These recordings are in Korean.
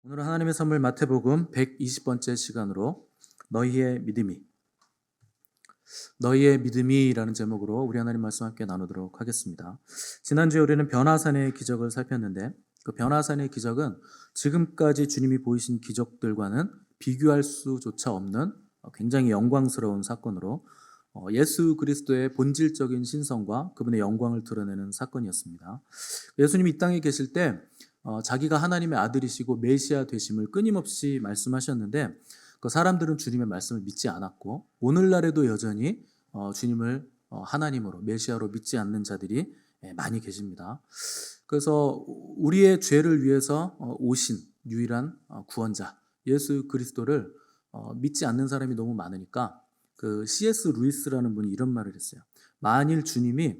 오늘 하나님의 선물 마태복음 120번째 시간으로 너희의 믿음이라는 제목으로 우리 하나님 말씀 함께 나누도록 하겠습니다. 지난주에 우리는 변화산의 기적을 살폈는데 그 변화산의 기적은 지금까지 주님이 보이신 기적들과는 비교할 수조차 없는 굉장히 영광스러운 사건으로 예수 그리스도의 본질적인 신성과 그분의 영광을 드러내는 사건이었습니다. 예수님이 이 땅에 계실 때 자기가 하나님의 아들이시고 메시아 되심을 끊임없이 말씀하셨는데 그 사람들은 주님의 말씀을 믿지 않았고 오늘날에도 여전히 주님을 하나님으로 메시아로 믿지 않는 자들이 많이 계십니다. 그래서 우리의 죄를 위해서 오신 유일한 구원자 예수 그리스도를 믿지 않는 사람이 너무 많으니까 그 C.S. 루이스라는 분이 이런 말을 했어요. 만일 주님이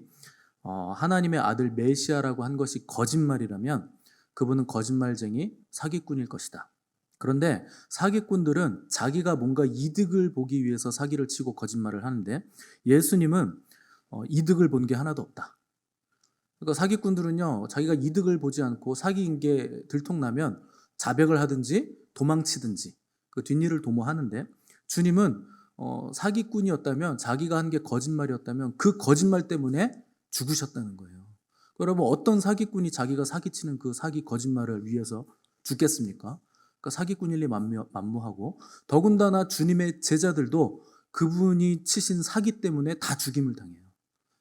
하나님의 아들 메시아라고 한 것이 거짓말이라면 그분은 거짓말쟁이 사기꾼일 것이다. 그런데 사기꾼들은 자기가 뭔가 이득을 보기 위해서 사기를 치고 거짓말을 하는데 예수님은 이득을 본 게 하나도 없다. 그러니까 사기꾼들은요, 자기가 이득을 보지 않고 사기인 게 들통나면 자백을 하든지 도망치든지 그 뒷일을 도모하는데 주님은 사기꾼이었다면 자기가 한 게 거짓말이었다면 그 거짓말 때문에 죽으셨다는 거예요. 여러분 어떤 사기꾼이 자기가 사기치는 그 사기 거짓말을 위해서 죽겠습니까? 그러니까 사기꾼일리 만무하고 더군다나 주님의 제자들도 그분이 치신 사기 때문에 다 죽임을 당해요.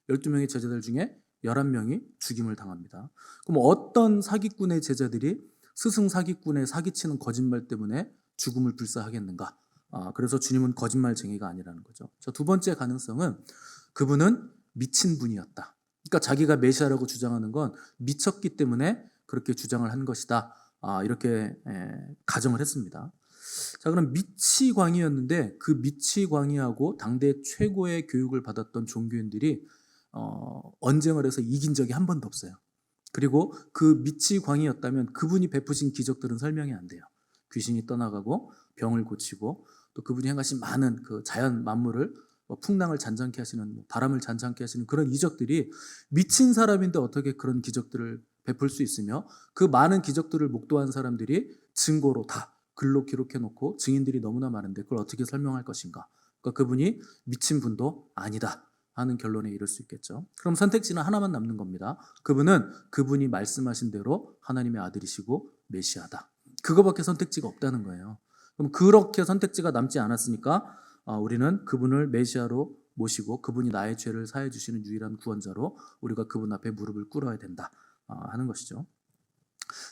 12명의 제자들 중에 11명이 죽임을 당합니다. 그럼 어떤 사기꾼의 제자들이 스승 사기꾼의 사기치는 거짓말 때문에 죽음을 불사하겠는가? 그래서 주님은 거짓말쟁이가 아니라는 거죠. 두 번째 가능성은 그분은 미친 분이었다. 그러니까 자기가 메시아라고 주장하는 건 미쳤기 때문에 그렇게 주장을 한 것이다. 이렇게 가정을 했습니다. 자, 그럼 미치광이였는데 그 미치광이하고 당대 최고의 교육을 받았던 종교인들이 언쟁을 해서 이긴 적이 한 번도 없어요. 그리고 그 미치광이였다면 그분이 베푸신 기적들은 설명이 안 돼요. 귀신이 떠나가고 병을 고치고 또 그분이 행하신 많은 그 자연 만물을 풍랑을 잔잔케 하시는 바람을 잔잔케 하시는 그런 이적들이 미친 사람인데 어떻게 그런 기적들을 베풀 수 있으며 그 많은 기적들을 목도한 사람들이 증거로 다 글로 기록해 놓고 증인들이 너무나 많은데 그걸 어떻게 설명할 것인가? 그러니까 그분이 미친 분도 아니다 하는 결론에 이를 수 있겠죠. 그럼 선택지는 하나만 남는 겁니다. 그분이 말씀하신 대로 하나님의 아들이시고 메시아다. 그거밖에 선택지가 없다는 거예요. 그럼 그렇게 선택지가 남지 않았으니까 우리는 그분을 메시아로 모시고 그분이 나의 죄를 사해 주시는 유일한 구원자로 우리가 그분 앞에 무릎을 꿇어야 된다 하는 것이죠.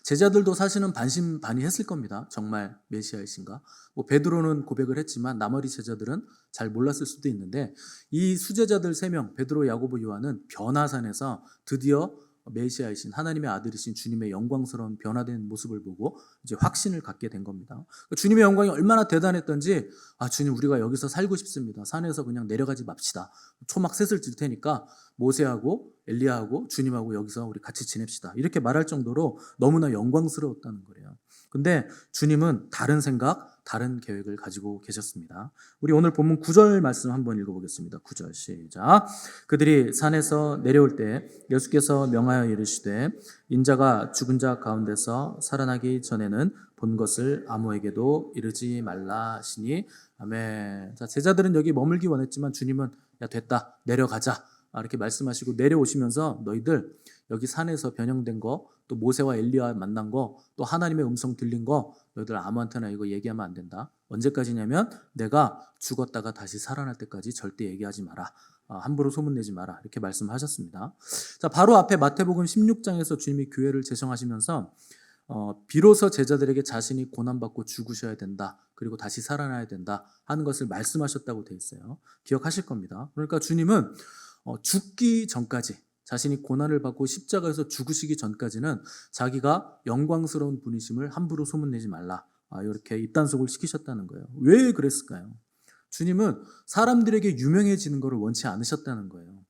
제자들도 사실은 반신반의했을 겁니다. 정말 메시아이신가? 베드로는 고백을 했지만 나머지 제자들은 잘 몰랐을 수도 있는데 이 수제자들 3명 베드로, 야고보, 요한은 변화산에서 드디어 메시아이신 하나님의 아들이신 주님의 영광스러운 변화된 모습을 보고 이제 확신을 갖게 된 겁니다. 주님의 영광이 얼마나 대단했던지 주님 우리가 여기서 살고 싶습니다. 산에서 그냥 내려가지 맙시다. 초막 셋을 질 테니까 모세하고 엘리야하고 주님하고 여기서 우리 같이 지냅시다. 이렇게 말할 정도로 너무나 영광스러웠다는 거예요. 근데 주님은 다른 생각, 다른 계획을 가지고 계셨습니다. 우리 오늘 본문 9절 말씀 한번 읽어보겠습니다. 9절 시작. 그들이 산에서 내려올 때 예수께서 명하여 이르시되 인자가 죽은 자 가운데서 살아나기 전에는 본 것을 아무에게도 이르지 말라 하시니 아멘. 자, 제자들은 여기 머물기 원했지만 주님은 야 됐다 내려가자 이렇게 말씀하시고 내려오시면서 너희들 여기 산에서 변형된 거 또 모세와 엘리야 만난 거 또 하나님의 음성 들린 거 너희들 아무한테나 이거 얘기하면 안 된다. 언제까지냐면 내가 죽었다가 다시 살아날 때까지 절대 얘기하지 마라. 함부로 소문내지 마라. 이렇게 말씀하셨습니다. 자, 바로 앞에 마태복음 16장에서 주님이 교회를 재성하시면서 비로소 제자들에게 자신이 고난받고 죽으셔야 된다. 그리고 다시 살아나야 된다 하는 것을 말씀하셨다고 되어 있어요. 기억하실 겁니다. 그러니까 주님은 죽기 전까지 자신이 고난을 받고 십자가에서 죽으시기 전까지는 자기가 영광스러운 분이심을 함부로 소문내지 말라. 이렇게 입단속을 시키셨다는 거예요. 왜 그랬을까요? 주님은 사람들에게 유명해지는 것을 원치 않으셨다는 거예요.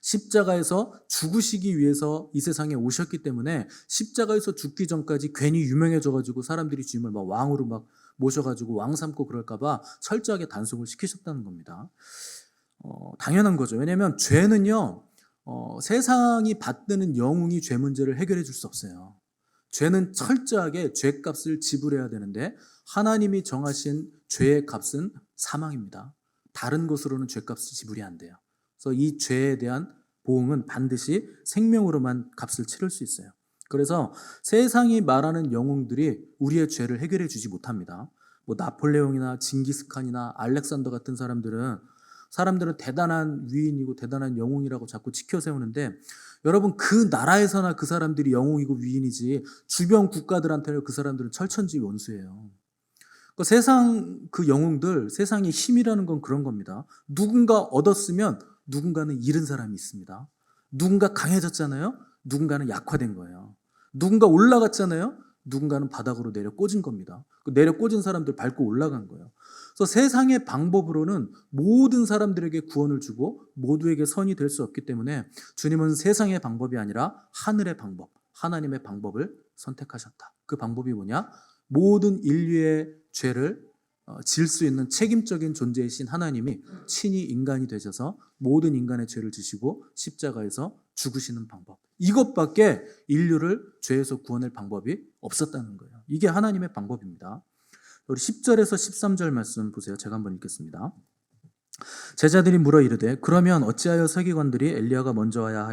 십자가에서 죽으시기 위해서 이 세상에 오셨기 때문에 십자가에서 죽기 전까지 괜히 유명해져가지고 사람들이 주님을 막 왕으로 막 모셔가지고 왕 삼고 그럴까봐 철저하게 단속을 시키셨다는 겁니다. 당연한 거죠. 왜냐하면 죄는요, 세상이 받드는 영웅이 죄 문제를 해결해 줄 수 없어요. 죄는 철저하게 죄값을 지불해야 되는데 하나님이 정하신 죄의 값은 사망입니다. 다른 것으로는 죄값이 지불이 안 돼요. 그래서 이 죄에 대한 보응은 반드시 생명으로만 값을 치를 수 있어요. 그래서 세상이 말하는 영웅들이 우리의 죄를 해결해 주지 못합니다. 뭐 나폴레옹이나 징기스칸이나 알렉산더 같은 사람들은 대단한 위인이고 대단한 영웅이라고 자꾸 지켜 세우는데, 여러분, 그 나라에서나 그 사람들이 영웅이고 위인이지 주변 국가들한테는 그 사람들은 철천지 원수예요. 그 세상 그 영웅들, 세상의 힘이라는 건 그런 겁니다. 누군가 얻었으면 누군가는 잃은 사람이 있습니다. 누군가 강해졌잖아요. 누군가는 약화된 거예요. 누군가 올라갔잖아요. 누군가는 바닥으로 내려 꽂은 겁니다. 그 내려 꽂은 사람들 밟고 올라간 거예요. 그래서 세상의 방법으로는 모든 사람들에게 구원을 주고 모두에게 선이 될 수 없기 때문에 주님은 세상의 방법이 아니라 하늘의 방법, 하나님의 방법을 선택하셨다. 그 방법이 뭐냐? 모든 인류의 죄를 질 수 있는 책임적인 존재이신 하나님이 친히 인간이 되셔서 모든 인간의 죄를 지시고 십자가에서 죽으시는 방법. 이것밖에 인류를 죄에서 구원할 방법이 없었다는 거예요. 이게 하나님의 방법입니다. 우리 10절에서 13절 말씀 보세요. 제가 한번 읽겠습니다. 제자들이 물어 이르되 그러면 어찌하여 서기관들이 엘리야가 먼저 와야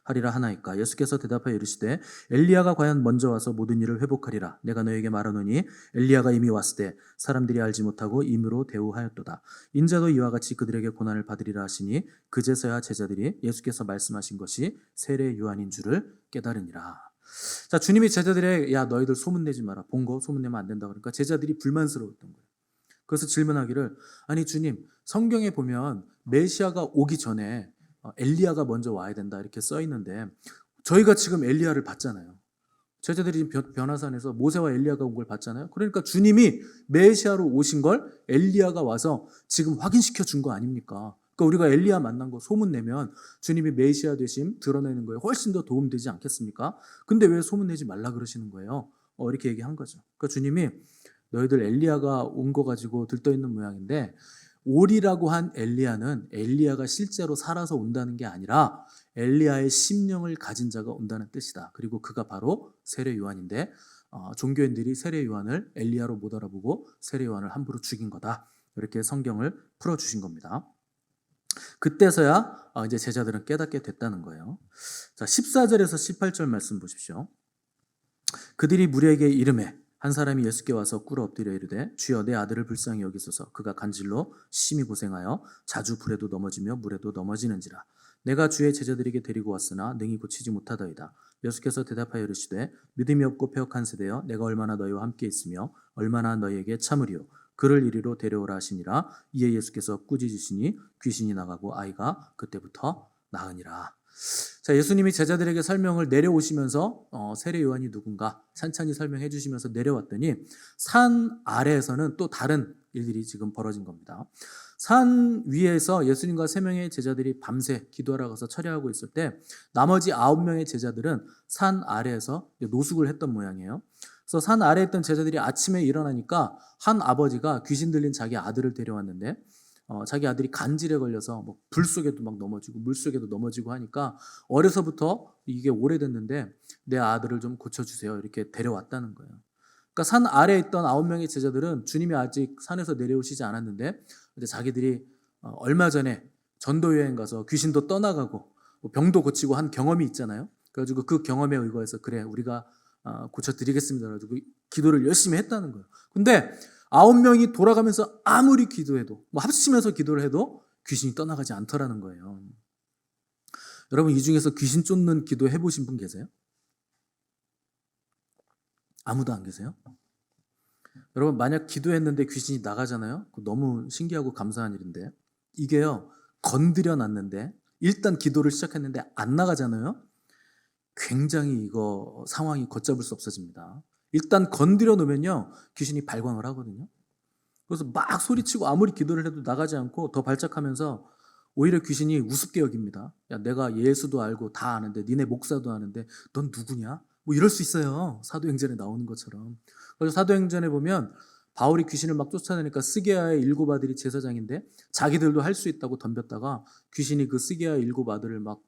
하리라 하나이까? 예수께서 대답하여 이르시되 엘리야가 과연 먼저 와서 모든 일을 회복하리라. 내가 너에게 말하노니 엘리야가 이미 왔을 때 사람들이 알지 못하고 임으로 대우하였도다. 인자도 이와 같이 그들에게 고난을 받으리라 하시니 그제서야 제자들이 예수께서 말씀하신 것이 세례 요한인 줄을 깨달으니라. 자, 주님이 제자들에게 야 너희들 소문내지 마라. 본 거 소문내면 안 된다. 그러니까 제자들이 불만스러웠던 거예요. 그래서 질문하기를, 아니 주님, 성경에 보면 메시아가 오기 전에 엘리야가 먼저 와야 된다 이렇게 써 있는데 저희가 지금 엘리야를 봤잖아요. 제자들이 변화산에서 모세와 엘리야가 온 걸 봤잖아요. 그러니까 주님이 메시아로 오신 걸 엘리야가 와서 지금 확인시켜 준 거 아닙니까? 그러니까 우리가 엘리야 만난 거 소문내면 주님이 메시아 되심 드러내는 거에 훨씬 더 도움되지 않겠습니까? 근데 왜 소문내지 말라 그러시는 거예요? 이렇게 얘기한 거죠. 그러니까 주님이 너희들 엘리야가 온 거 가지고 들떠있는 모양인데, 오리라고 한 엘리야는 엘리야가 실제로 살아서 온다는 게 아니라 엘리야의 심령을 가진 자가 온다는 뜻이다. 그리고 그가 바로 세례 요한인데 종교인들이 세례 요한을 엘리야로 못 알아보고 세례 요한을 함부로 죽인 거다. 이렇게 성경을 풀어주신 겁니다. 그때서야 이제 제자들은 깨닫게 됐다는 거예요. 자, 14절에서 18절 말씀 보십시오. 그들이 무리에게 이르매 한 사람이 예수께 와서 꿇어 엎드려 이르되 주여 내 아들을 불쌍히 여기소서. 그가 간질로 심히 고생하여 자주 불에도 넘어지며 물에도 넘어지는지라. 내가 주의 제자들에게 데리고 왔으나 능히 고치지 못하더이다. 예수께서 대답하여 이르시되 믿음이 없고 패역한 세대여 내가 얼마나 너희와 함께 있으며 얼마나 너희에게 참으리요. 그를 이리로 데려오라 하시니라. 이에 예수께서 꾸짖으시니 귀신이 나가고 아이가 그때부터 나으니라. 자, 예수님이 제자들에게 설명을 내려오시면서 세례 요한이 누군가 찬찬히 설명해 주시면서 내려왔더니 산 아래에서는 또 다른 일들이 지금 벌어진 겁니다. 산 위에서 예수님과 3명의 제자들이 밤새 기도하러 가서 철야하고 있을 때 나머지 9명의 제자들은 산 아래에서 노숙을 했던 모양이에요. 그래서 산 아래에 있던 제자들이 아침에 일어나니까 한 아버지가 귀신 들린 자기 아들을 데려왔는데 자기 아들이 간질에 걸려서 뭐 불 속에도 막 넘어지고 물 속에도 넘어지고 하니까 어려서부터 이게 오래됐는데 내 아들을 좀 고쳐주세요 이렇게 데려왔다는 거예요. 그러니까 산 아래에 있던 9명의 제자들은 주님이 아직 산에서 내려오시지 않았는데 근데 자기들이 얼마 전에 전도 여행 가서 귀신도 떠나가고 병도 고치고 한 경험이 있잖아요. 그래가지고 그 경험에 의거해서 그래 우리가 고쳐드리겠습니다. 그래가지고 기도를 열심히 했다는 거예요. 근데 9명이 돌아가면서 아무리 기도해도 합심해서 기도를 해도 귀신이 떠나가지 않더라는 거예요. 여러분 이 중에서 귀신 쫓는 기도 해보신 분 계세요? 아무도 안 계세요? 여러분 만약 기도했는데 귀신이 나가잖아요. 너무 신기하고 감사한 일인데 이게요 건드려 놨는데 일단 기도를 시작했는데 안 나가잖아요. 굉장히 이거 상황이 걷잡을 수 없어집니다. 일단 건드려 놓으면요 귀신이 발광을 하거든요. 그래서 막 소리치고 아무리 기도를 해도 나가지 않고 더 발작하면서 오히려 귀신이 우습게 여깁니다. 야 내가 예수도 알고 다 아는데 니네 목사도 아는데 넌 누구냐? 뭐 이럴 수 있어요. 사도행전에 나오는 것처럼. 그래서 사도행전에 보면 바울이 귀신을 막 쫓아내니까 스게아의 7 아들이 제사장인데 자기들도 할 수 있다고 덤볐다가 귀신이 그 스게아의 7 아들을 막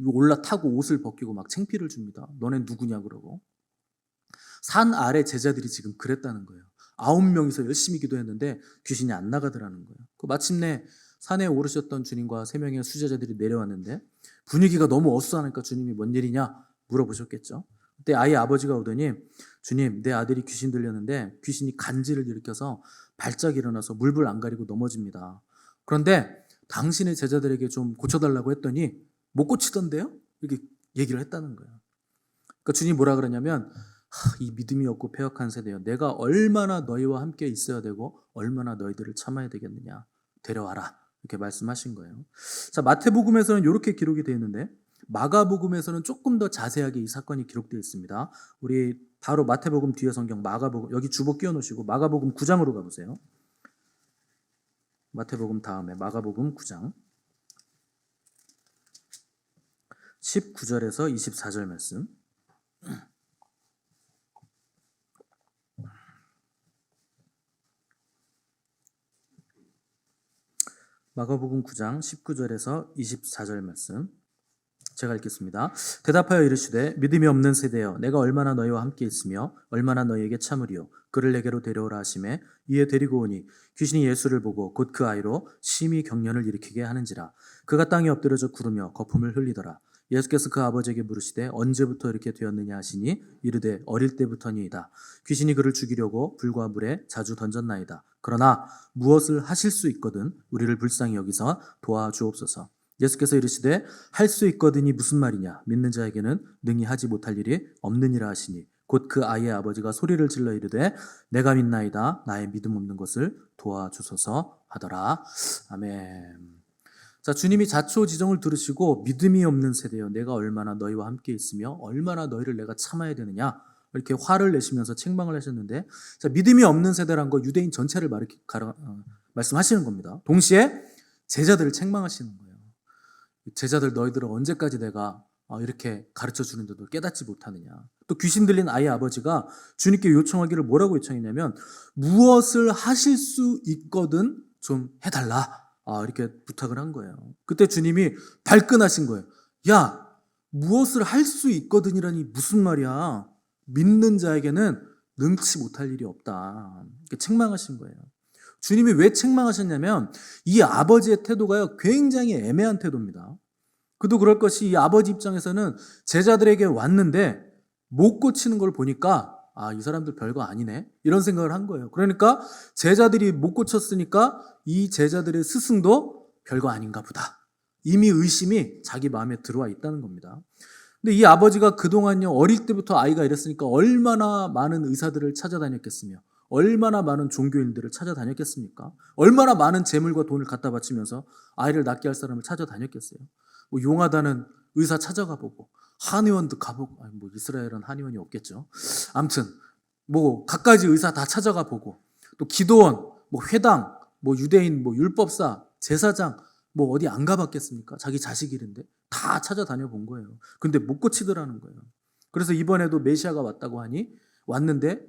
올라타고 옷을 벗기고 막 창피를 줍니다. 너넨 누구냐 그러고. 산 아래 제자들이 지금 그랬다는 거예요. 9명이서 열심히 기도했는데 귀신이 안 나가더라는 거예요. 마침내 산에 오르셨던 주님과 3명의 수제자들이 내려왔는데 분위기가 너무 어수선하니까 주님이 뭔 일이냐 물어보셨겠죠. 그때 아이 아버지가 오더니 주님, 내 아들이 귀신 들렸는데 귀신이 간지를 일으켜서 발작 일어나서 물불 안 가리고 넘어집니다. 그런데 당신의 제자들에게 좀 고쳐달라고 했더니 못 고치던데요? 이렇게 얘기를 했다는 거예요. 그러니까 주님이 뭐라 그러냐면 이 믿음이 없고 패역한 세대여, 내가 얼마나 너희와 함께 있어야 되고 얼마나 너희들을 참아야 되겠느냐, 데려와라, 이렇게 말씀하신 거예요. 자, 마태복음에서는 이렇게 기록이 되어 있는데 마가복음에서는 조금 더 자세하게 이 사건이 기록되어 있습니다. 우리 바로 마태복음 뒤에 성경 마가복음, 여기 주보 끼워 놓으시고 마가복음 9장으로 가보세요. 마태복음 다음에 마가복음 9장 19절에서 24절 말씀. 마가복음 9장 19절에서 24절 말씀 제가 읽겠습니다. 대답하여 이르시되 믿음이 없는 세대여, 내가 얼마나 너희와 함께 있으며 얼마나 너희에게 참으리요. 그를 내게로 데려오라 하시매 이에 데리고 오니 귀신이 예수를 보고 곧 그 아이로 심히 경련을 일으키게 하는지라. 그가 땅에 엎드려져 구르며 거품을 흘리더라. 예수께서 그 아버지에게 물으시되 언제부터 이렇게 되었느냐 하시니 이르되 어릴 때부터니이다. 귀신이 그를 죽이려고 불과 물에 자주 던졌나이다. 그러나 무엇을 하실 수 있거든 우리를 불쌍히 여기서 도와주옵소서. 예수께서 이르시되 할 수 있거든이 무슨 말이냐, 믿는 자에게는 능히 하지 못할 일이 없느니라 하시니 곧 그 아이의 아버지가 소리를 질러 이르되 내가 믿나이다, 나의 믿음 없는 것을 도와주소서 하더라. 아멘. 자, 주님이 자초지종을 들으시고 믿음이 없는 세대여, 내가 얼마나 너희와 함께 있으며 얼마나 너희를 내가 참아야 되느냐, 이렇게 화를 내시면서 책망을 하셨는데, 자, 믿음이 없는 세대란 거 유대인 전체를 말씀하시는 겁니다. 동시에 제자들을 책망하시는 거예요. 제자들, 너희들은 언제까지 내가 이렇게 가르쳐 주는데도 깨닫지 못하느냐. 또 귀신 들린 아이의 아버지가 주님께 요청하기를 뭐라고 요청했냐면 무엇을 하실 수 있거든 좀 해달라, 이렇게 부탁을 한 거예요. 그때 주님이 발끈하신 거예요. 야, 무엇을 할 수 있거든이라니 무슨 말이야. 믿는 자에게는 능치 못할 일이 없다, 이렇게 책망하신 거예요. 주님이 왜 책망하셨냐면 이 아버지의 태도가요, 굉장히 애매한 태도입니다. 그도 그럴 것이, 이 아버지 입장에서는 제자들에게 왔는데 못 고치는 걸 보니까 이 사람들 별거 아니네, 이런 생각을 한 거예요. 그러니까 제자들이 못 고쳤으니까 이 제자들의 스승도 별거 아닌가 보다, 이미 의심이 자기 마음에 들어와 있다는 겁니다. 근데 이 아버지가 그동안요, 어릴 때부터 아이가 이랬으니까 얼마나 많은 의사들을 찾아다녔겠으며 얼마나 많은 종교인들을 찾아다녔겠습니까? 얼마나 많은 재물과 돈을 갖다 바치면서 아이를 낳게 할 사람을 찾아다녔겠어요? 뭐 용하다는 의사 찾아가 보고 한의원도 가보고, 뭐 이스라엘은 한의원이 없겠죠. 아무튼 뭐 갖가지 의사 다 찾아가 보고, 또 기도원, 뭐 회당, 뭐 유대인, 뭐 율법사, 제사장, 뭐 어디 안 가봤겠습니까? 자기 자식 일인데 다 찾아다녀 본 거예요. 근데 못 고치더라는 거예요. 그래서 이번에도 메시아가 왔다고 하니 왔는데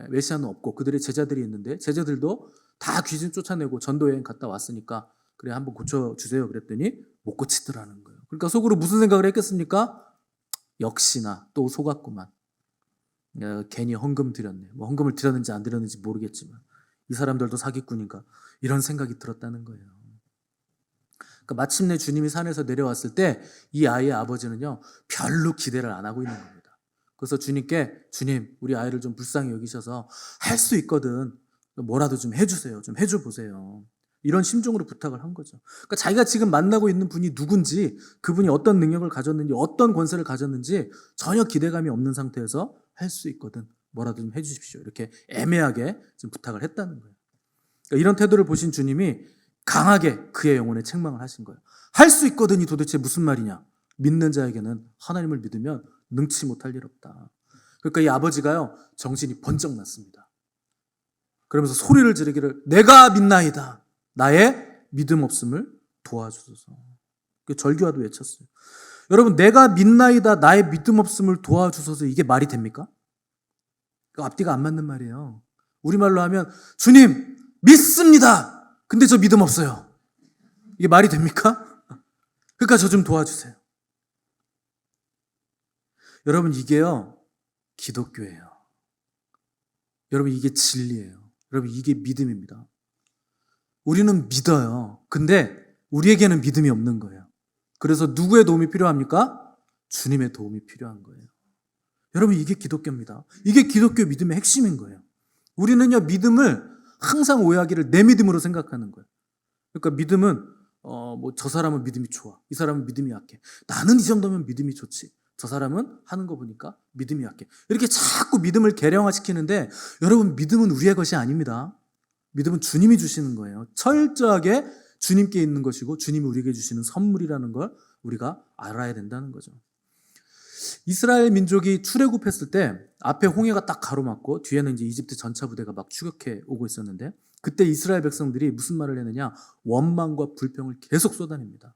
메시아는 없고 그들의 제자들이 있는데 제자들도 다 귀신 쫓아내고 전도여행 갔다 왔으니까 그래 한번 고쳐주세요 그랬더니 못 고치더라는 거예요. 그러니까 속으로 무슨 생각을 했겠습니까? 역시나 또 속았구만. 괜히 헌금 드렸네. 뭐 헌금을 드렸는지 안 드렸는지 모르겠지만 이 사람들도 사기꾼인가, 이런 생각이 들었다는 거예요. 그러니까 마침내 주님이 산에서 내려왔을 때 이 아이의 아버지는요, 별로 기대를 안 하고 있는 겁니다. 그래서 주님께, 주님, 우리 아이를 좀 불쌍히 여기셔서 할 수 있거든 뭐라도 좀 해주세요, 좀 해줘 보세요, 이런 심정으로 부탁을 한 거죠. 그러니까 자기가 지금 만나고 있는 분이 누군지, 그분이 어떤 능력을 가졌는지, 어떤 권세를 가졌는지 전혀 기대감이 없는 상태에서 할 수 있거든 뭐라도 좀 해주십시오, 이렇게 애매하게 좀 부탁을 했다는 거예요. 그러니까 이런 태도를 보신 주님이 강하게 그의 영혼에 책망을 하신 거예요. 할 수 있거든이 도대체 무슨 말이냐. 믿는 자에게는, 하나님을 믿으면 능치 못할 일 없다. 그러니까 이 아버지가요, 정신이 번쩍 났습니다. 그러면서 소리를 지르기를 내가 믿나이다, 나의 믿음 없음을 도와주소서. 절규와도 외쳤어요. 여러분, 내가 믿나이다, 나의 믿음 없음을 도와주소서, 이게 말이 됩니까? 앞뒤가 안 맞는 말이에요. 우리말로 하면 주님 믿습니다, 근데 저 믿음 없어요, 이게 말이 됩니까? 그러니까 저 좀 도와주세요. 여러분, 이게요 기독교예요. 여러분 이게 진리예요. 여러분 이게 믿음입니다. 우리는 믿어요. 근데 우리에게는 믿음이 없는 거예요. 그래서 누구의 도움이 필요합니까? 주님의 도움이 필요한 거예요. 여러분 이게 기독교입니다. 이게 기독교 믿음의 핵심인 거예요. 우리는요 믿음을 항상 오해하기를 내 믿음으로 생각하는 거예요. 그러니까 믿음은 저 사람은 믿음이 좋아. 이 사람은 믿음이 약해. 나는 이 정도면 믿음이 좋지. 저 사람은 하는 거 보니까 믿음이 약해. 이렇게 자꾸 믿음을 계량화시키는데 여러분 믿음은 우리의 것이 아닙니다. 믿음은 주님이 주시는 거예요. 철저하게 주님께 있는 것이고 주님이 우리에게 주시는 선물이라는 걸 우리가 알아야 된다는 거죠. 이스라엘 민족이 출애굽했을 때 앞에 홍해가 딱 가로막고 뒤에는 이제 이집트 전차 부대가 막 추격해 오고 있었는데 그때 이스라엘 백성들이 무슨 말을 했느냐? 원망과 불평을 계속 쏟아냅니다.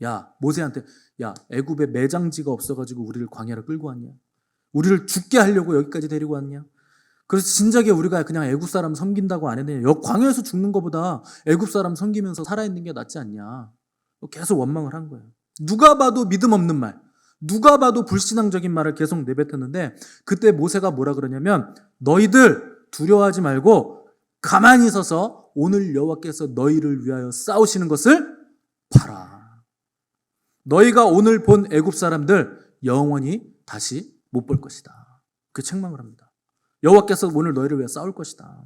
야, 모세한테 야, 애굽에 매장지가 없어가지고 우리를 광야로 끌고 왔냐? 우리를 죽게 하려고 여기까지 데리고 왔냐? 그래서 진작에 우리가 그냥 애굽 사람 섬긴다고 안 했느냐? 광야에서 죽는 것보다 애굽 사람 섬기면서 살아있는 게 낫지 않냐? 계속 원망을 한 거예요. 누가 봐도 믿음 없는 말, 누가 봐도 불신앙적인 말을 계속 내뱉었는데 그때 모세가 뭐라 그러냐면 너희들 두려워하지 말고 가만히 서서 오늘 여호와께서 너희를 위하여 싸우시는 것을 봐라. 너희가 오늘 본 애굽 사람들 영원히 다시 못 볼 것이다. 그 책망을 합니다. 여호와께서 오늘 너희를 위해 싸울 것이다.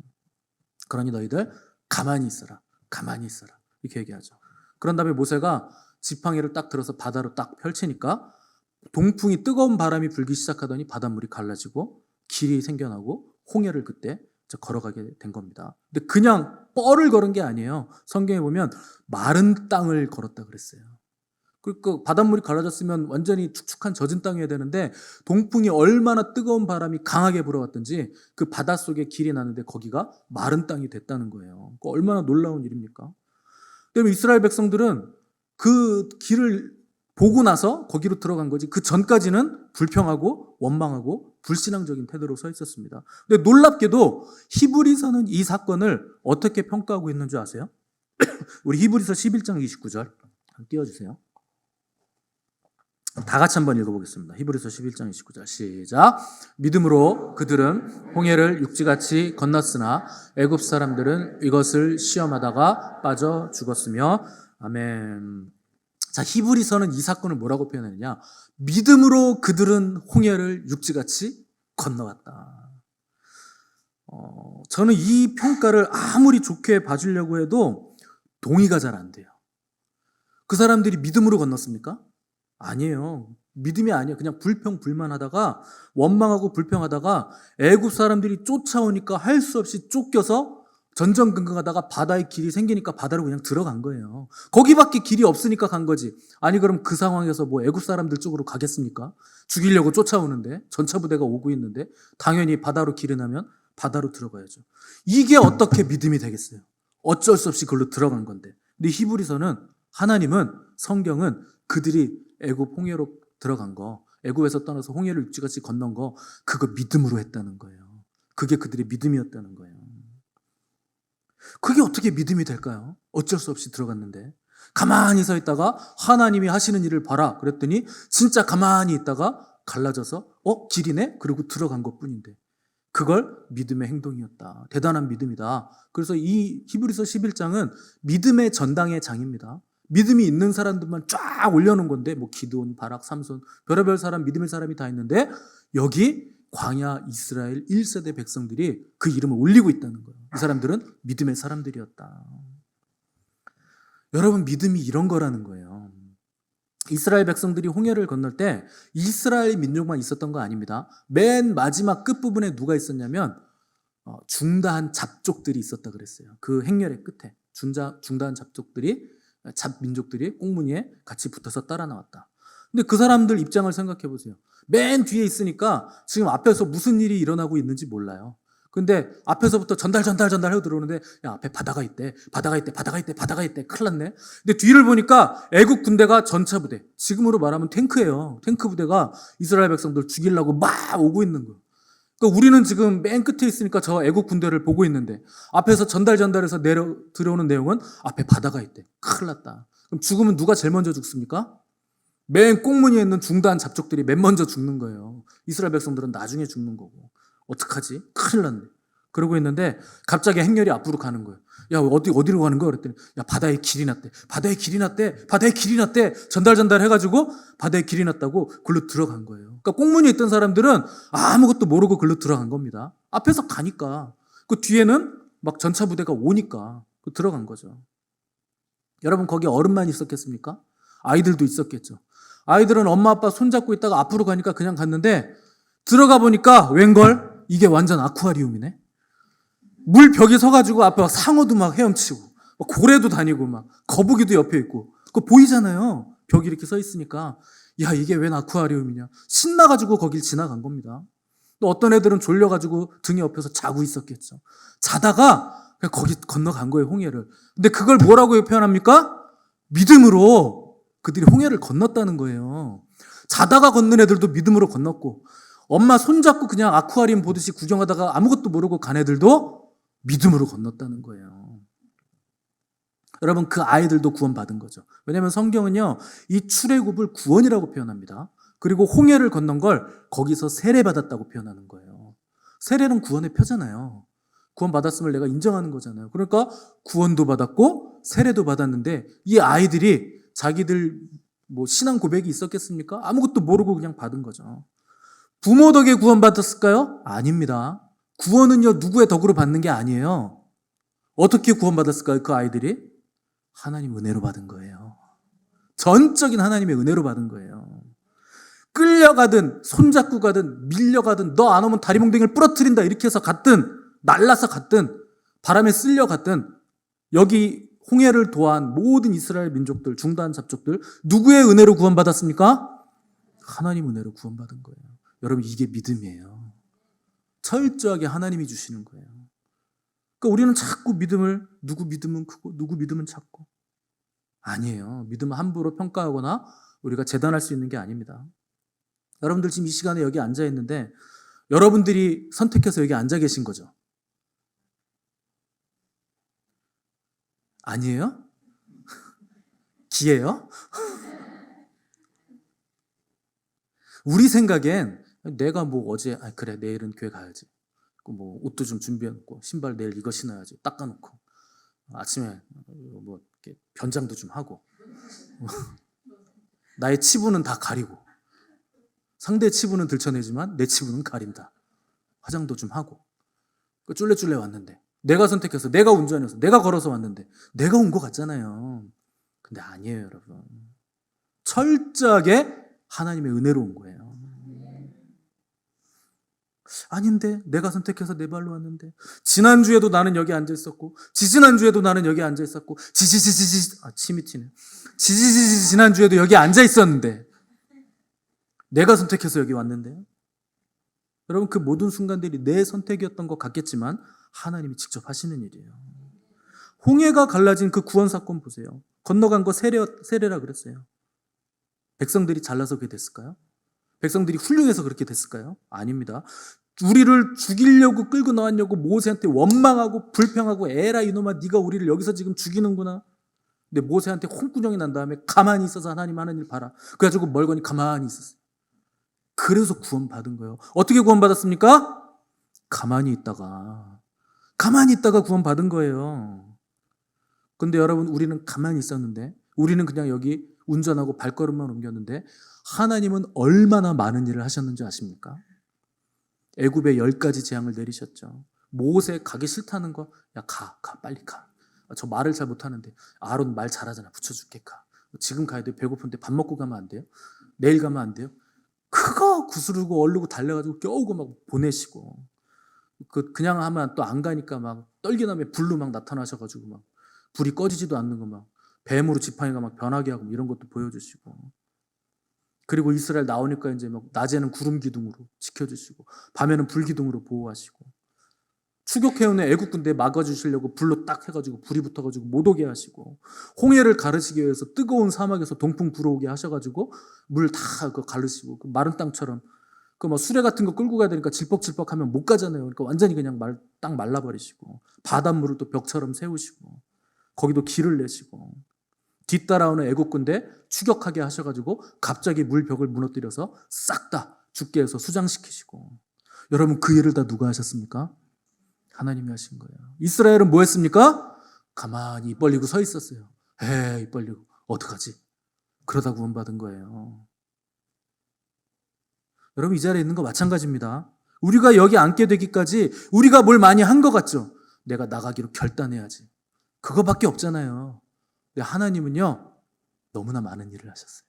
그러니 너희들 가만히 있어라. 가만히 있어라. 이렇게 얘기하죠. 그런 다음에 모세가 지팡이를 딱 들어서 바다로 딱 펼치니까 동풍이 뜨거운 바람이 불기 시작하더니 바닷물이 갈라지고 길이 생겨나고 홍해를 그때 걸어가게 된 겁니다. 근데 그냥 뻘을 걸은 게 아니에요. 성경에 보면 마른 땅을 걸었다 그랬어요. 그러니까 바닷물이 갈라졌으면 완전히 축축한 젖은 땅이어야 되는데 동풍이 얼마나 뜨거운 바람이 강하게 불어왔든지 그 바닷속에 길이 나는데 거기가 마른 땅이 됐다는 거예요. 얼마나 놀라운 일입니까? 그러면 이스라엘 백성들은 그 길을 보고 나서 거기로 들어간 거지 그 전까지는 불평하고 원망하고 불신앙적인 태도로 서 있었습니다. 근데 놀랍게도 히브리서는 이 사건을 어떻게 평가하고 있는 줄 아세요? 우리 히브리서 11장 29절 띄워주세요. 다 같이 한번 읽어보겠습니다. 히브리서 11장 29절 시작. 믿음으로 그들은 홍해를 육지같이 건넜으나 애굽 사람들은 이것을 시험하다가 빠져 죽었으며 아멘. 자, 히브리서는 이 사건을 뭐라고 표현하느냐? 믿음으로 그들은 홍해를 육지같이 건너갔다. 저는 이 평가를 아무리 좋게 봐주려고 해도 동의가 잘 안 돼요. 그 사람들이 믿음으로 건넜습니까? 아니에요. 믿음이 아니에요. 그냥 불평불만하다가 원망하고 불평하다가 애굽 사람들이 쫓아오니까 할 수 없이 쫓겨서 전전긍긍하다가 바다의 길이 생기니까 바다로 그냥 들어간 거예요. 거기밖에 길이 없으니까 간 거지. 아니 그럼 그 상황에서 뭐 애굽 사람들 쪽으로 가겠습니까? 죽이려고 쫓아오는데 전차 부대가 오고 있는데 당연히 바다로 길이 나면 바다로 들어가야죠. 이게 어떻게 믿음이 되겠어요? 어쩔 수 없이 그걸로 들어간 건데. 근데 히브리서는 하나님은 성경은 그들이 애굽 홍해로 들어간 거, 애굽에서 떠나서 홍해를 육지같이 건넌 거 그거 믿음으로 했다는 거예요. 그게 그들의 믿음이었다는 거예요. 그게 어떻게 믿음이 될까요? 어쩔 수 없이 들어갔는데 가만히 서 있다가 하나님이 하시는 일을 봐라 그랬더니 진짜 가만히 있다가 갈라져서 길이네? 그리고 들어간 것뿐인데 그걸 믿음의 행동이었다. 대단한 믿음이다. 그래서 이 히브리서 11장은 믿음의 전당의 장입니다. 믿음이 있는 사람들만 쫙 올려놓은 건데 뭐 기드온, 바락, 삼손 별의별 사람, 믿음의 사람이 다 있는데 여기 광야 이스라엘 1세대 백성들이 그 이름을 올리고 있다는 거예요. 이 사람들은 믿음의 사람들이었다. 여러분 믿음이 이런 거라는 거예요. 이스라엘 백성들이 홍해를 건널 때 이스라엘 민족만 있었던 거 아닙니다. 맨 마지막 끝부분에 누가 있었냐면 중다한 잡족들이 있었다 그랬어요. 그 행렬의 끝에 중다한 잡민족들이 꽁무니에 같이 붙어서 따라 나왔다. 근데 그 사람들 입장을 생각해 보세요. 맨 뒤에 있으니까 지금 앞에서 무슨 일이 일어나고 있는지 몰라요. 근데 앞에서부터 전달 하고 들어오는데 야 앞에 바다가 있대 큰일 났네. 근데 뒤를 보니까 애국 군대가 전차 부대, 지금으로 말하면 탱크예요. 탱크 부대가 이스라엘 백성들 죽이려고 막 오고 있는 거예요. 그러니까 우리는 지금 맨 끝에 있으니까 저 애국 군대를 보고 있는데 앞에서 전달해서 들어오는 내용은 앞에 바다가 있대. 큰일 났다. 그럼 죽으면 누가 제일 먼저 죽습니까? 맨 꽁무니에 있는 중다한 잡족들이 맨 먼저 죽는 거예요. 이스라엘 백성들은 나중에 죽는 거고. 어떡하지? 큰일 났네. 그러고 있는데 갑자기 행렬이 앞으로 가는 거예요. 야, 어디로 가는 거야? 그랬더니 야, 바다에 길이 났대. 바다에 길이 났대. 바다에 길이 났대. 전달 해가지고 바다에 길이 났다고 글로 들어간 거예요. 그러니까 꽁무니에 있던 사람들은 아무것도 모르고 글로 들어간 겁니다. 앞에서 가니까. 그 뒤에는 막 전차 부대가 오니까 들어간 거죠. 여러분, 거기 어른만 있었겠습니까? 아이들도 있었겠죠. 아이들은 엄마 아빠 손잡고 있다가 앞으로 가니까 그냥 갔는데 들어가 보니까 웬걸? 이게 완전 아쿠아리움이네. 물 벽에 서가지고 앞에 막 상어도 막 헤엄치고 막 고래도 다니고 막 거북이도 옆에 있고 그거 보이잖아요. 벽이 이렇게 서 있으니까 야, 이게 웬 아쿠아리움이냐. 신나가지고 거길 지나간 겁니다. 또 어떤 애들은 졸려가지고 등에 옆에서 자고 있었겠죠. 자다가 그냥 거기 건너간 거예요, 홍해를. 근데 그걸 뭐라고 표현합니까? 믿음으로 그들이 홍해를 건넜다는 거예요. 자다가 걷는 애들도 믿음으로 건넜고 엄마 손잡고 그냥 아쿠아리움 보듯이 구경하다가 아무것도 모르고 간 애들도 믿음으로 건넜다는 거예요. 여러분, 그 아이들도 구원받은 거죠. 왜냐하면 성경은요, 이 출애굽을 구원이라고 표현합니다. 그리고 홍해를 건넌 걸 거기서 세례받았다고 표현하는 거예요. 세례는 구원의 표잖아요. 구원받았음을 내가 인정하는 거잖아요. 그러니까 구원도 받았고 세례도 받았는데 이 아이들이 자기들 신앙 고백이 있었겠습니까? 아무것도 모르고 그냥 받은 거죠. 부모 덕에 구원받았을까요? 아닙니다. 구원은요, 누구의 덕으로 받는 게 아니에요. 어떻게 구원받았을까요? 그 아이들이? 하나님 은혜로 받은 거예요. 전적인 하나님의 은혜로 받은 거예요. 끌려가든 손잡고 가든 밀려가든 너 안 오면 다리몽댕이를 부러뜨린다 이렇게 해서 갔든 날라서 갔든 바람에 쓸려 갔든 여기 홍해를 도한 모든 이스라엘 민족들, 중단 잡족들 누구의 은혜로 구원받았습니까? 하나님 은혜로 구원받은 거예요. 여러분, 이게 믿음이에요. 철저하게 하나님이 주시는 거예요. 그러니까 우리는 자꾸 믿음을 누구 믿음은 크고 누구 믿음은 작고 아니에요. 믿음을 함부로 평가하거나 우리가 재단할 수 있는 게 아닙니다. 여러분들 지금 이 시간에 여기 앉아 있는데 여러분들이 선택해서 여기 앉아 계신 거죠? 아니에요? 기회요? 우리 생각엔 내가 어제 그래 내일은 교회 가야지. 옷도 좀 준비해놓고 신발 내일 이거 신어야지 닦아놓고 아침에 이렇게 변장도 좀 하고 나의 치부는 다 가리고 상대의 치부는 들춰내지만 내 치부는 가린다. 화장도 좀 하고 쫄래쫄래 왔는데 내가 선택해서 내가 운전해서 내가 걸어서 왔는데 내가 온 것 같잖아요. 근데 아니에요, 여러분. 철저하게 하나님의 은혜로 온 거예요. 아닌데 내가 선택해서 내 발로 왔는데 지난주에도 나는 여기 앉아 있었고 지지난주에도 나는 여기 앉아 있었고 침이 튀네. 지난주에도 여기 앉아 있었는데 내가 선택해서 여기 왔는데요. 여러분, 그 모든 순간들이 내 선택이었던 것 같겠지만 하나님이 직접 하시는 일이에요. 홍해가 갈라진 그 구원 사건 보세요. 건너간 거 세례라 그랬어요. 백성들이 잘나서 그게 됐을까요? 백성들이 훌륭해서 그렇게 됐을까요? 아닙니다. 우리를 죽이려고 끌고 나왔냐고 모세한테 원망하고 불평하고 에라 이놈아 네가 우리를 여기서 지금 죽이는구나. 근데 모세한테 홍구녕이 난 다음에 가만히 있어서 하나님 하는 일 봐라. 그래가지고 멀거니 가만히 있었어요. 그래서 구원받은 거예요. 어떻게 구원받았습니까? 가만히 있다가 구원받은 거예요. 근데 여러분, 우리는 가만히 있었는데 우리는 그냥 여기 운전하고 발걸음만 옮겼는데 하나님은 얼마나 많은 일을 하셨는지 아십니까? 애굽에 10가지 재앙을 내리셨죠. 모세 가기 싫다는 거, 야 가 빨리 가. 저 말을 잘 못하는데 아론 말 잘하잖아, 붙여줄게 가. 지금 가야 돼. 배고픈데 밥 먹고 가면 안 돼요? 내일 가면 안 돼요? 그거 구스르고 얼르고 달려가지고 겨우고 막 보내시고 그냥 하면 또 안 가니까 막 떨기나무에 불로 막 나타나셔가지고 막 불이 꺼지지도 않는 거 막 뱀으로 지팡이가 막 변하게 하고 이런 것도 보여주시고 그리고 이스라엘 나오니까 이제 막 낮에는 구름 기둥으로 지켜주시고 밤에는 불 기둥으로 보호하시고 추격해오는 애국 군대 막아주시려고 불로 딱 해가지고 불이 붙어가지고 못 오게 하시고 홍해를 가르시기 위해서 뜨거운 사막에서 동풍 불어오게 하셔가지고 물 다 가르시고 마른 땅처럼 수레 같은 거 끌고 가야 되니까 질퍽질퍽하면 못 가잖아요. 그러니까 완전히 그냥 땅 말라버리시고 바닷물을 또 벽처럼 세우시고 거기도 길을 내시고 뒤따라오는 애국 군대 추격하게 하셔가지고 갑자기 물벽을 무너뜨려서 싹 다 죽게 해서 수장시키시고 여러분, 그 일을 다 누가 하셨습니까? 하나님이 하신 거예요. 이스라엘은 뭐 했습니까? 가만히 입 벌리고 서 있었어요. 입 벌리고 어떡하지? 그러다 구원받은 거예요. 여러분, 이 자리에 있는 거 마찬가지입니다. 우리가 여기 앉게 되기까지 우리가 뭘 많이 한 것 같죠? 내가 나가기로 결단해야지. 그거밖에 없잖아요. 근데 하나님은요, 너무나 많은 일을 하셨어요.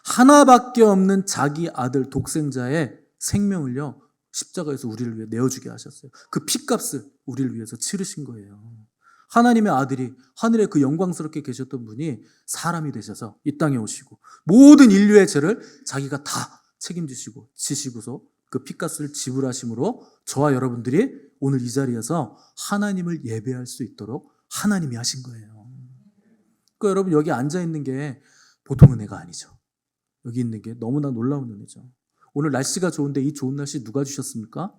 하나밖에 없는 자기 아들 독생자의 생명을요, 십자가에서 우리를 위해 내어주게 하셨어요. 그 피값을 우리를 위해서 치르신 거예요. 하나님의 아들이 하늘에 그 영광스럽게 계셨던 분이 사람이 되셔서 이 땅에 오시고 모든 인류의 죄를 자기가 다 책임지시고 지시고서 그 피값을 지불하심으로 저와 여러분들이 오늘 이 자리에서 하나님을 예배할 수 있도록 하나님이 하신 거예요. 그러니까 여러분, 여기 앉아있는 게 보통 은혜가 아니죠. 여기 있는 게 너무나 놀라운 은혜죠. 오늘 날씨가 좋은데 이 좋은 날씨 누가 주셨습니까?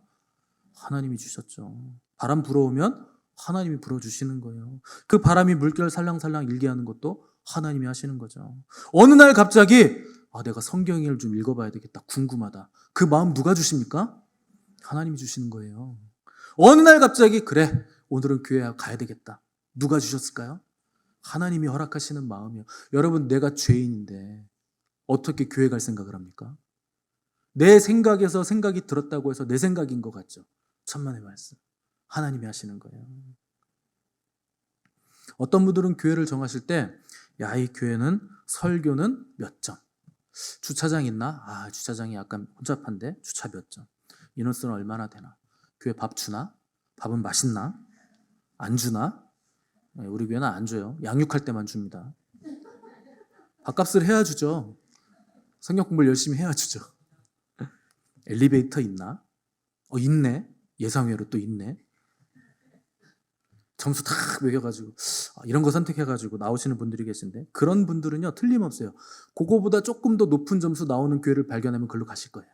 하나님이 주셨죠. 바람 불어오면 하나님이 불어주시는 거예요. 그 바람이 물결 살랑살랑 일게 하는 것도 하나님이 하시는 거죠. 어느 날 갑자기 내가 성경을 좀 읽어봐야 되겠다, 궁금하다. 그 마음 누가 주십니까? 하나님이 주시는 거예요. 어느 날 갑자기 그래, 오늘은 교회 가야 되겠다. 누가 주셨을까요? 하나님이 허락하시는 마음이요. 여러분, 내가 죄인인데 어떻게 교회 갈 생각을 합니까? 내 생각에서 생각이 들었다고 해서 내 생각인 것 같죠? 천만의 말씀. 하나님이 하시는 거예요. 어떤 분들은 교회를 정하실 때, 이 교회는 설교는 몇 점? 주차장 있나? 주차장이 약간 혼잡한데 주차 몇 점? 인원수는 얼마나 되나? 교회 밥 주나? 밥은 맛있나? 안 주나? 우리 교회는 안 줘요. 양육할 때만 줍니다. 밥값을 해야 주죠. 성경 공부를 열심히 해야 주죠. 엘리베이터 있나? 있네. 예상외로 또 있네. 점수 다 매겨가지고 이런 거 선택해가지고 나오시는 분들이 계신데, 그런 분들은요, 틀림없어요. 그거보다 조금 더 높은 점수 나오는 교회를 발견하면 그걸로 가실 거예요.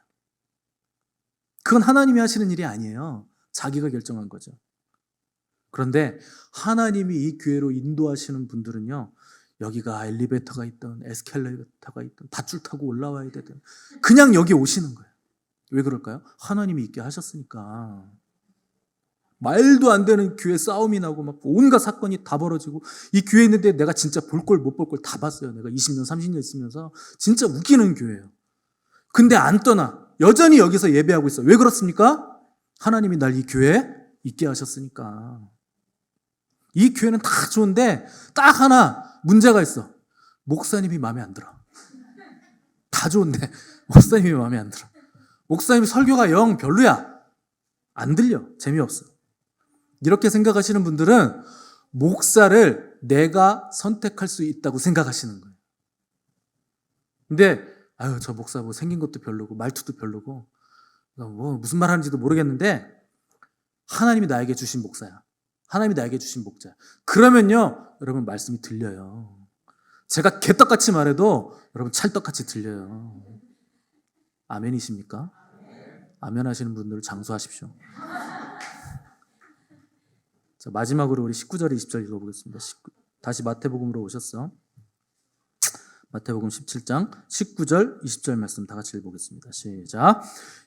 그건 하나님이 하시는 일이 아니에요. 자기가 결정한 거죠. 그런데 하나님이 이 교회로 인도하시는 분들은요, 여기가 엘리베이터가 있든 에스컬레이터가 있든 밧줄 타고 올라와야 되든 그냥 여기 오시는 거예요. 왜 그럴까요? 하나님이 있게 하셨으니까. 말도 안 되는 교회 싸움이 나고 막 온갖 사건이 다 벌어지고, 이 교회에 있는데 내가 진짜 볼 걸 못 볼 걸 다 봤어요. 내가 20년 30년 있으면서 진짜 웃기는 교회예요. 근데 안 떠나 여전히 여기서 예배하고 있어요. 왜 그렇습니까? 하나님이 날 이 교회에 있게 하셨으니까. 이 교회는 다 좋은데 딱 하나 문제가 있어. 목사님이 마음에 안 들어. 다 좋은데 목사님이 마음에 안 들어. 목사님 설교가 영 별로야. 안 들려. 재미없어. 이렇게 생각하시는 분들은 목사를 내가 선택할 수 있다고 생각하시는 거예요. 근데 저 목사 뭐 생긴 것도 별로고 말투도 별로고 뭐 무슨 말 하는지도 모르겠는데 하나님이 나에게 주신 목사야. 하나님이 나에게 주신 목자. 그러면요, 여러분 말씀이 들려요. 제가 개떡같이 말해도 여러분 찰떡같이 들려요. 아멘이십니까? 아멘 하시는 분들 장수하십시오. 자, 마지막으로 우리 19절 20절 읽어보겠습니다. 다시 마태복음으로 오셨어. 마태복음 17장 19절 20절 말씀 다 같이 읽어보겠습니다. 시작.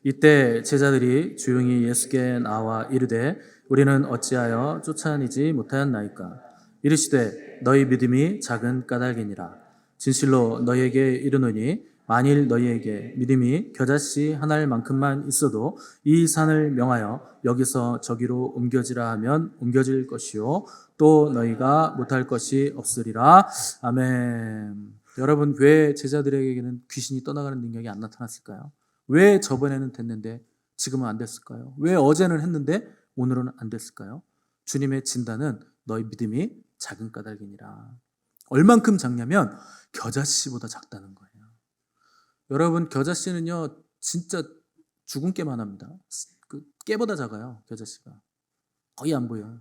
이때 제자들이 조용히 예수께 나와 이르되 우리는 어찌하여 쫓아내지 못하였나이까? 이르시되 너희 믿음이 작은 까닭이니라. 진실로 너희에게 이르노니 만일 너희에게 믿음이 겨자씨 하나만큼만 있어도 이 산을 명하여 여기서 저기로 옮겨지라 하면 옮겨질 것이요 또 너희가 못할 것이 없으리라. 아멘. 여러분, 왜 제자들에게는 귀신이 떠나가는 능력이 안 나타났을까요? 왜 저번에는 됐는데 지금은 안 됐을까요? 왜 어제는 했는데 오늘은 안 됐을까요? 주님의 진단은 너희 믿음이 작은 까닭이니라. 얼만큼 작냐면 겨자씨보다 작다는 거예요. 여러분, 겨자씨는요 진짜 죽은 깨만 합니다. 그 깨보다 작아요. 겨자씨가 거의 안 보여요.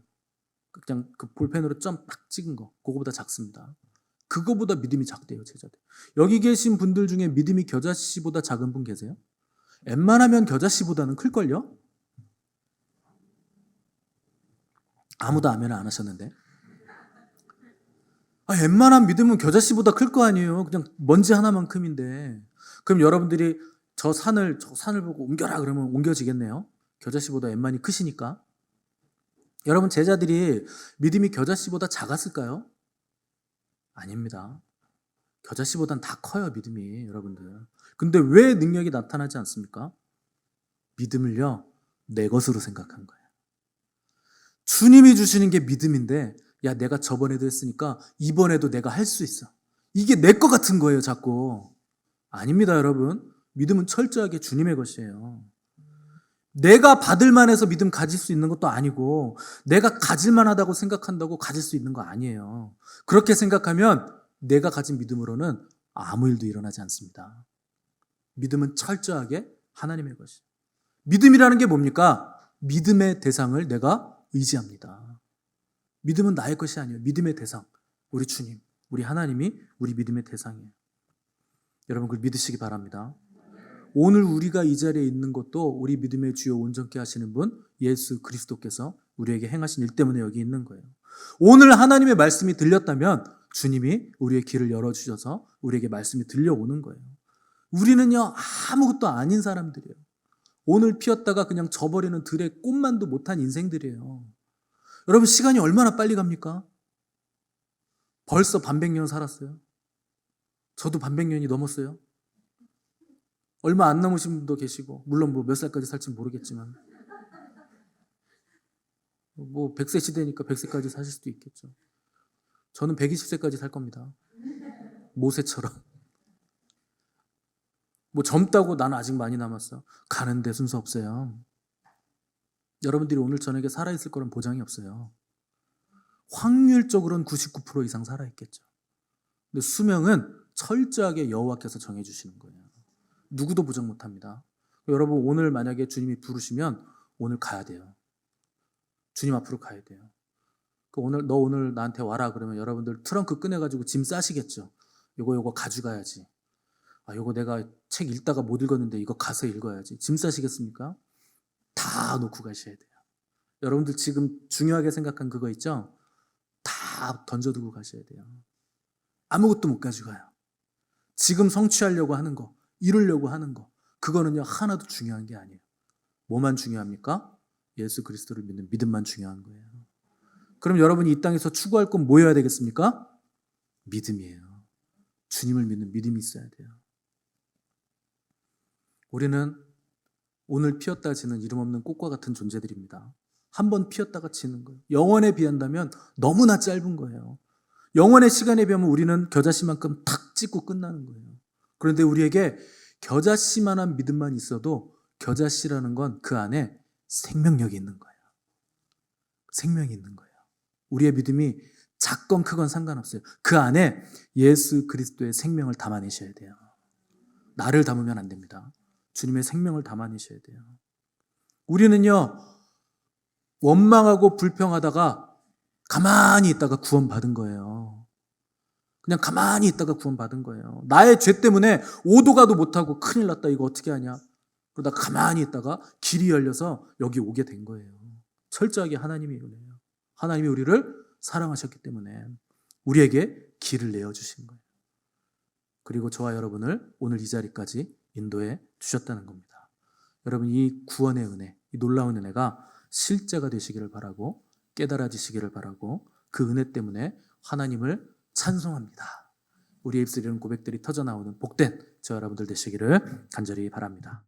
그냥 그 볼펜으로 점 딱 찍은 거, 그거보다 작습니다. 그거보다 믿음이 작대요, 제자들. 여기 계신 분들 중에 믿음이 겨자씨보다 작은 분 계세요? 웬만하면 겨자씨보다는 클걸요? 아무도 아멘 안 하셨는데. 웬만한 믿음은 겨자씨보다 클 거 아니에요. 그냥 먼지 하나만큼인데. 그럼 여러분들이 저 산을 보고 옮겨라 그러면 옮겨지겠네요? 겨자씨보다 엠만이 크시니까. 여러분, 제자들이 믿음이 겨자씨보다 작았을까요? 아닙니다. 겨자씨보단 다 커요, 믿음이, 여러분들. 근데 왜 능력이 나타나지 않습니까? 믿음을요, 내 것으로 생각한 거예요. 주님이 주시는 게 믿음인데, 야, 내가 저번에도 했으니까 이번에도 내가 할 수 있어. 이게 내 것 같은 거예요, 자꾸. 아닙니다, 여러분. 믿음은 철저하게 주님의 것이에요. 내가 받을 만해서 믿음 가질 수 있는 것도 아니고, 내가 가질 만하다고 생각한다고 가질 수 있는 거 아니에요. 그렇게 생각하면 내가 가진 믿음으로는 아무 일도 일어나지 않습니다. 믿음은 철저하게 하나님의 것이에요. 믿음이라는 게 뭡니까? 믿음의 대상을 내가 의지합니다. 믿음은 나의 것이 아니에요. 믿음의 대상, 우리 주님, 우리 하나님이 우리 믿음의 대상이에요. 여러분, 그걸 믿으시기 바랍니다. 오늘 우리가 이 자리에 있는 것도 우리 믿음의 주요 온전케 하시는 분 예수 그리스도께서 우리에게 행하신 일 때문에 여기 있는 거예요. 오늘 하나님의 말씀이 들렸다면 주님이 우리의 길을 열어주셔서 우리에게 말씀이 들려오는 거예요. 우리는요, 아무것도 아닌 사람들이에요. 오늘 피었다가 그냥 져버리는 들의 꽃만도 못한 인생들이에요. 여러분, 시간이 얼마나 빨리 갑니까? 벌써 반백년 살았어요. 저도 반백년이 넘었어요. 얼마 안 남으신 분도 계시고, 물론 뭐 몇 살까지 살지 모르겠지만, 뭐 100세 시대니까 100세까지 사실 수도 있겠죠. 저는 120세까지 살 겁니다. 모세처럼. 뭐 젊다고 나는 아직 많이 남았어. 가는데 순서 없어요. 여러분들이 오늘 저녁에 살아있을 거란 보장이 없어요. 확률적으로는 99% 이상 살아있겠죠. 근데 수명은 철저하게 여호와께서 정해주시는 거예요. 누구도 보장 못합니다. 여러분, 오늘 만약에 주님이 부르시면 오늘 가야 돼요. 주님 앞으로 가야 돼요. 너 오늘 나한테 와라 그러면 여러분들 트렁크 꺼내가지고 짐 싸시겠죠. 요거 가져가야지. 요거 내가 책 읽다가 못 읽었는데 이거 가서 읽어야지. 짐 싸시겠습니까? 다 놓고 가셔야 돼요. 여러분들 지금 중요하게 생각한 그거 있죠? 다 던져두고 가셔야 돼요. 아무것도 못 가져가요. 지금 성취하려고 하는 거, 이루려고 하는 거, 그거는요, 하나도 중요한 게 아니에요. 뭐만 중요합니까? 예수 그리스도를 믿는 믿음만 중요한 거예요. 그럼 여러분이 이 땅에서 추구할 건 뭐여야 되겠습니까? 믿음이에요. 주님을 믿는 믿음이 있어야 돼요. 우리는 오늘 피었다 지는 이름 없는 꽃과 같은 존재들입니다. 한 번 피었다가 지는 거예요. 영원에 비한다면 너무나 짧은 거예요. 영원의 시간에 비하면 우리는 겨자씨만큼 탁 찍고 끝나는 거예요. 그런데 우리에게 겨자씨만한 믿음만 있어도 겨자씨라는 건 그 안에 생명력이 있는 거예요. 생명이 있는 거예요. 우리의 믿음이 작건 크건 상관없어요. 그 안에 예수 그리스도의 생명을 담아내셔야 돼요. 나를 담으면 안 됩니다. 주님의 생명을 담아내셔야 돼요. 우리는요, 원망하고 불평하다가 가만히 있다가 구원받은 거예요. 그냥 가만히 있다가 구원받은 거예요. 나의 죄 때문에 오도 가도 못하고 큰일 났다, 이거 어떻게 하냐. 그러다 가만히 있다가 길이 열려서 여기 오게 된 거예요. 철저하게 하나님이 그래요. 하나님이 우리를 사랑하셨기 때문에 우리에게 길을 내어주신 거예요. 그리고 저와 여러분을 오늘 이 자리까지 인도해 주셨다는 겁니다. 여러분, 이 구원의 은혜, 이 놀라운 은혜가 실제가 되시기를 바라고 깨달아지시기를 바라고 그 은혜 때문에 하나님을 찬송합니다. 우리의 입술에 이런 고백들이 터져나오는 복된 저와 여러분들 되시기를 간절히 바랍니다.